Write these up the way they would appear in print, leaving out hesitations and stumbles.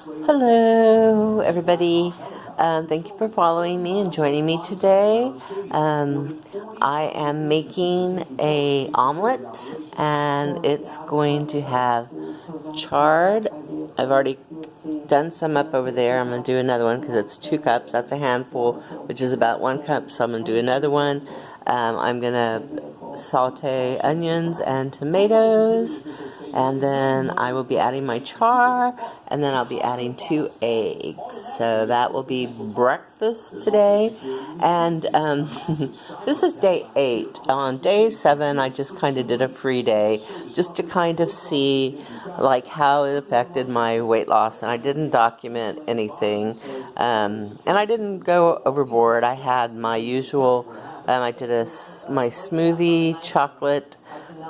Hello, everybody. Thank you for following me and joining me today. I am making a omelet, and it's going to have chard. I've already done some up over there. I'm going to do another one because it's 2 cups. That's a handful, which is about 1 cup, so I'm going to do another one. I'm going to saute onions and tomatoes, and then I will be adding my char, and then I'll be adding 2 eggs. So that will be breakfast today. And this is day 8. On day 7, I just kind of did a free day just to kind of see like how it affected my weight loss, and I didn't document anything, and I didn't go overboard. I had my usual, I did my smoothie, chocolate,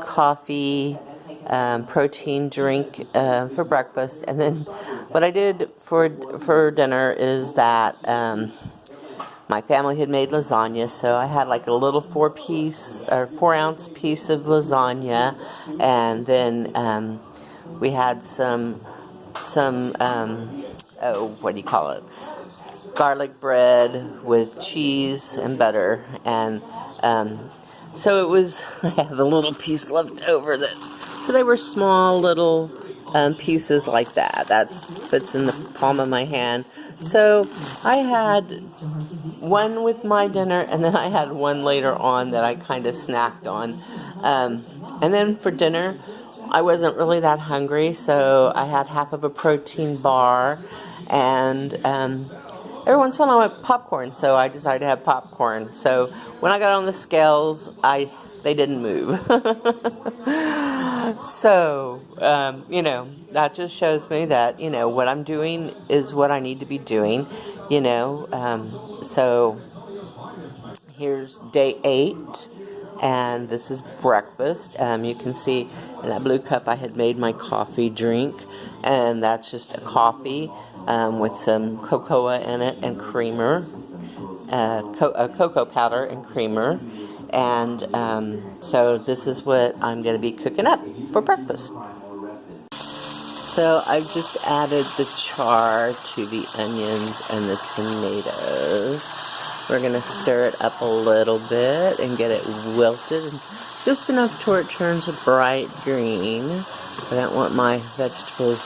coffee, protein drink for breakfast, and then what I did for dinner is that my family had made lasagna, so I had like a little 4-ounce piece of lasagna, and then we had some what do you call it? Garlic bread with cheese and butter, and so it was. I have a little piece left over so they were small little pieces like that. That fits in the palm of my hand. So I had one with my dinner, and then I had one later on that I kind of snacked on. And then for dinner, I wasn't really that hungry, so I had half of a protein bar, and every once in a while I want popcorn, so I decided to have popcorn. So when I got on the scales, they didn't move. So, that just shows me that, what I'm doing is what I need to be doing, so here's day 8, and this is breakfast. You can see in that blue cup I had made my coffee drink, and that's just a coffee with some cocoa in it and creamer, cocoa powder and creamer. And so this is what I'm going to be cooking up for breakfast. So I've just added the chard to the onions and the tomatoes. We're going to stir it up a little bit and get it wilted, just enough to where it turns a bright green. I don't want my vegetables,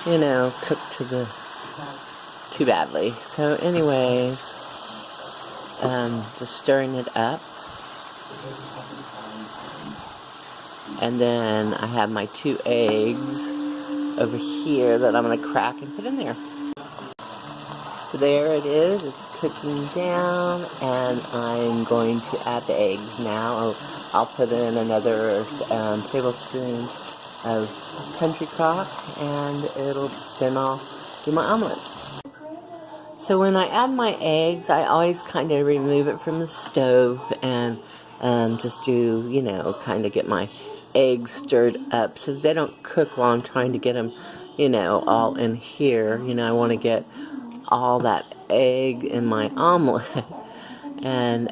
cooked too badly. So anyways, just stirring it up. And then I have my 2 eggs over here that I'm going to crack and put in there. So there it is. It's cooking down, and I'm going to add the eggs now. I'll put in another tablespoon of country crock, and then I'll do my omelet. So when I add my eggs, I always kind of remove it from the stove and just do, kind of get my eggs stirred up so they don't cook while I'm trying to get them, all in here. I want to get all that egg in my omelet. And,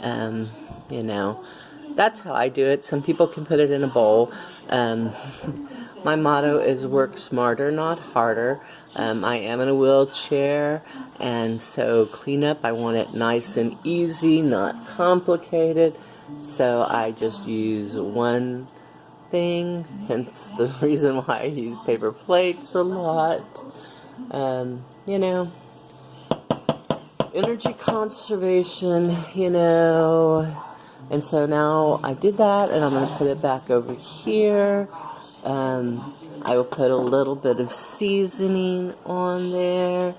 that's how I do it. Some people can put it in a bowl. My motto is work smarter, not harder. I am in a wheelchair, and so cleanup, I want it nice and easy, not complicated. So I just use one thing, hence the reason why I use paper plates a lot. Energy conservation, and so now I did that, and I'm going to put it back over here. I will put a little bit of seasoning on there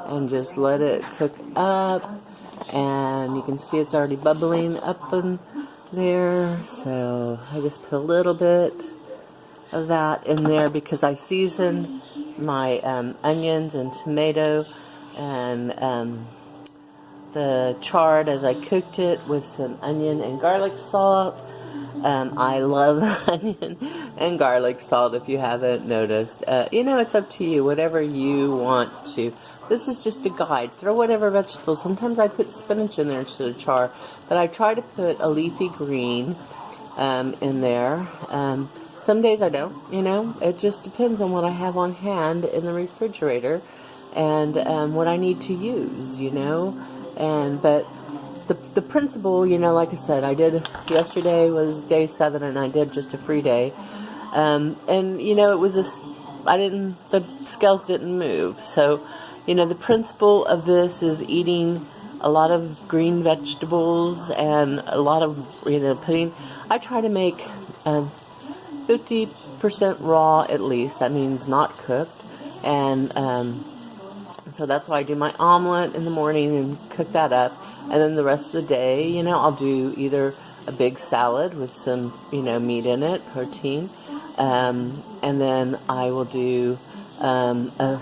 and just let it cook up, and you can see it's already bubbling up in there. So I just put a little bit of that in there because I seasoned my onions and tomato and the chard as I cooked it with some onion and garlic salt. I love onion and garlic salt, if you haven't noticed. It's up to you, whatever you want to. This is just a guide. Throw whatever vegetables. Sometimes I put spinach in there instead of chard, but I try to put a leafy green in there. Some days I don't, It just depends on what I have on hand in the refrigerator. and what I need to use, you know. But the principle, you know, like I said, I did, yesterday was day 7, and I did just a free day. And, you know, it was the scales didn't move. So, you know, the principle of this is eating a lot of green vegetables and a lot of, you know, I try to make 50% raw at least. That means not cooked. And so that's why I do my omelet in the morning and cook that up. And then the rest of the day, you know, I'll do either a big salad with some, you know, meat in it, protein. And then I will do a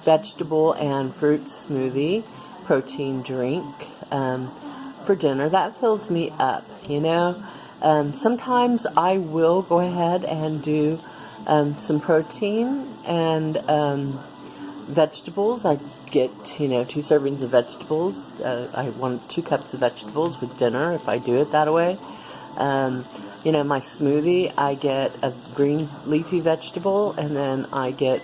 vegetable and fruit smoothie, protein drink for dinner. That fills me up, you know. Sometimes I will go ahead and do some protein and vegetables. I get, you know, 2 servings of vegetables. I want 2 cups of vegetables with dinner if I do it that way. You know, my smoothie, I get a green leafy vegetable, and then I get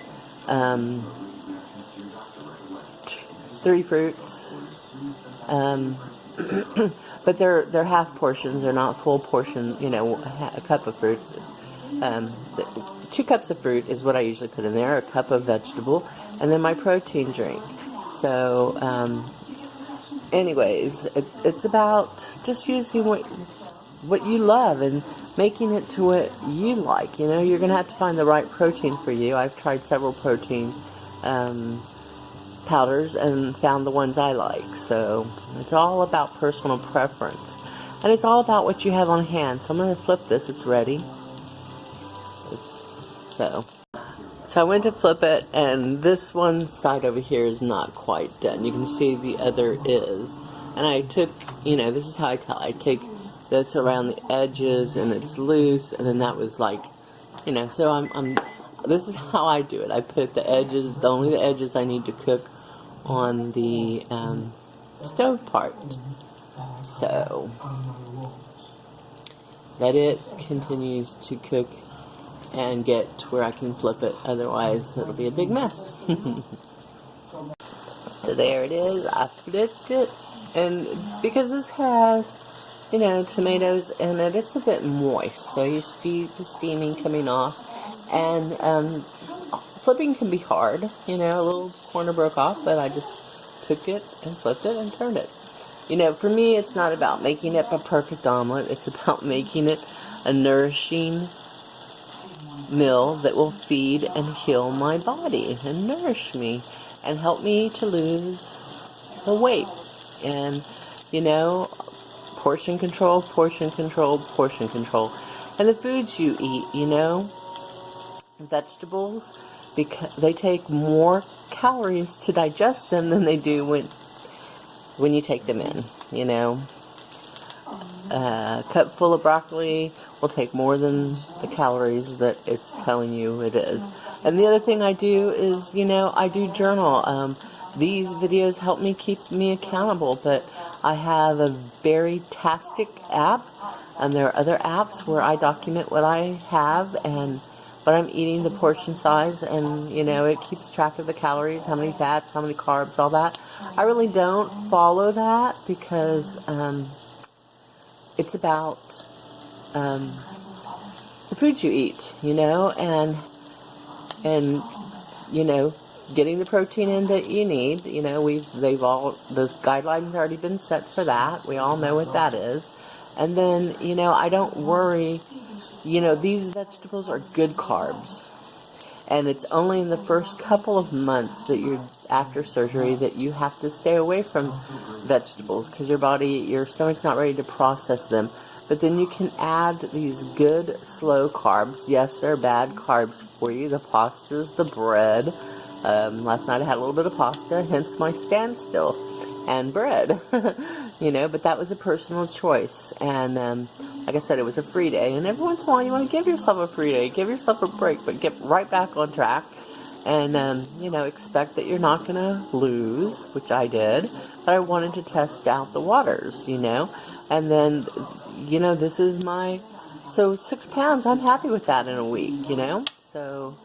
3 fruits. But they're half portions. They're not full portion. You know, a cup of fruit. 2 cups of fruit is what I usually put in there. A cup of vegetable, and then my protein drink. So, anyways, it's about just using what you love and making it to what you like. You know, you're going to have to find the right protein for you. I've tried several protein powders and found the ones I like. So it's all about personal preference. And it's all about what you have on hand. So I'm going to flip this. It's ready. So I went to flip it, and this one side over here is not quite done. You can see the other is. And I took, you know, this is how I tell. I take this around the edges, and it's loose, and then that was like, you know, so this is how I do it. I put the edges, only the edges I need to cook on the stove part. So that it continues to cook and get to where I can flip it, otherwise it'll be a big mess. So there it is. I flipped it, and because this has, you know, tomatoes in it, it's a bit moist, so you see the steaming coming off. And flipping can be hard, you know. A little corner broke off, but I just took it and flipped it and turned it. You know, for me, it's not about making it a perfect omelet. It's about making it a nourishing meal that will feed and heal my body and nourish me and help me to lose the weight. And, you know, portion control, portion control, portion control. And the foods you eat, you know, vegetables, because they take more calories to digest them than they do when you take them in, you know. A cup full of broccoli will take more than the calories that it's telling you it is. And the other thing I do is, you know, I do journal. These videos help me keep me accountable, but I have a very tastic app, and there are other apps where I document what I have and what I'm eating, the portion size, and, you know, it keeps track of the calories, how many fats, how many carbs, all that. I really don't follow that because it's about the food you eat, you know, and you know, getting the protein in that you need. You know, those guidelines have already been set for that. We all know what that is. And then, you know, I don't worry. You know, these vegetables are good carbs, and it's only in the first couple of months that you're after surgery that you have to stay away from vegetables because your stomach's not ready to process them. But then you can add these good slow carbs. Yes, they're bad carbs for you. The pastas, the bread. Last night I had a little bit of pasta, hence my standstill, and bread. You know, but that was a personal choice. And like I said, it was a free day. And every once in a while you want to give yourself a free day. Give yourself a break, but get right back on track. And, you know, expect that you're not going to lose, which I did. But I wanted to test out the waters, you know. And then, you know, this is so 6 pounds, I'm happy with that in a week, you know. So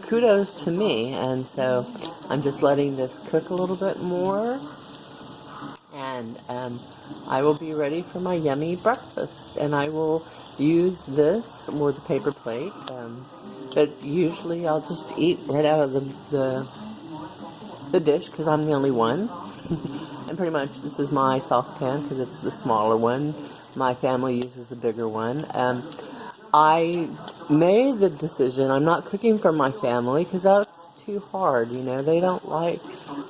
kudos to me. And so I'm just letting this cook a little bit more, and I will be ready for my yummy breakfast. And I will use this or the paper plate, but usually I'll just eat right out of the dish because I'm the only one. And pretty much this is my saucepan because it's the smaller one. My family uses the bigger one. I made the decision, I'm not cooking for my family because that's too hard, you know. They don't like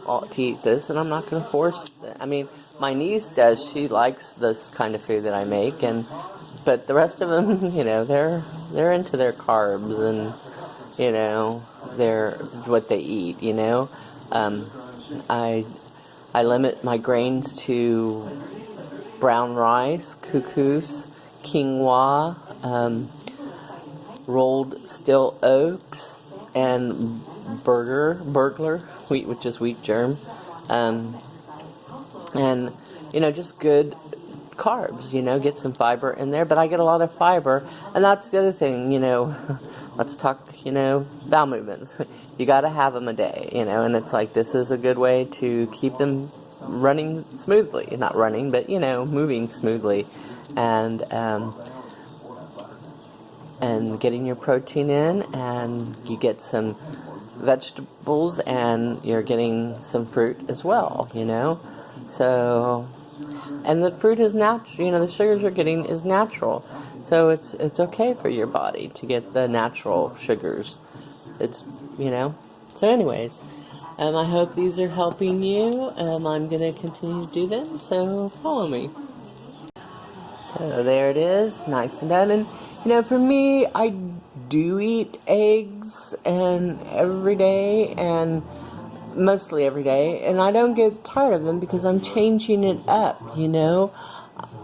to eat this, and I'm not going to force them. I mean, my niece does. She likes this kind of food that I make, but the rest of them, you know, they're into their carbs and, you know, what they eat, you know. I limit my grains to brown rice, couscous, quinoa, rolled still oats, and burglar wheat, which is wheat germ, and you know, just good carbs. You know, get some fiber in there. But I get a lot of fiber, and that's the other thing. You know, let's talk. You know, bowel movements. You got to have them a day. You know, and it's like this is a good way to keep them running smoothly. Not running, but you know, moving smoothly, and getting your protein in, and you get some vegetables, and you're getting some fruit as well, you know. So, and the fruit is natural, you know, the sugars you're getting is natural. So it's okay for your body to get the natural sugars. It's, you know. So anyways, I hope these are helping you. I'm going to continue to do them, so follow me. So there it is, nice and done. And you know, for me, I do eat eggs and every day, and mostly every day, and I don't get tired of them because I'm changing it up, you know.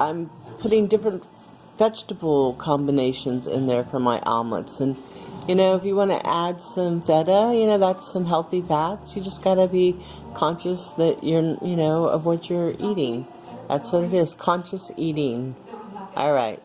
I'm putting different vegetable combinations in there for my omelets, and you know, if you want to add some feta, you know, that's some healthy fats. You just gotta be conscious that you know, of what you're eating. That's what it is, conscious eating. All right.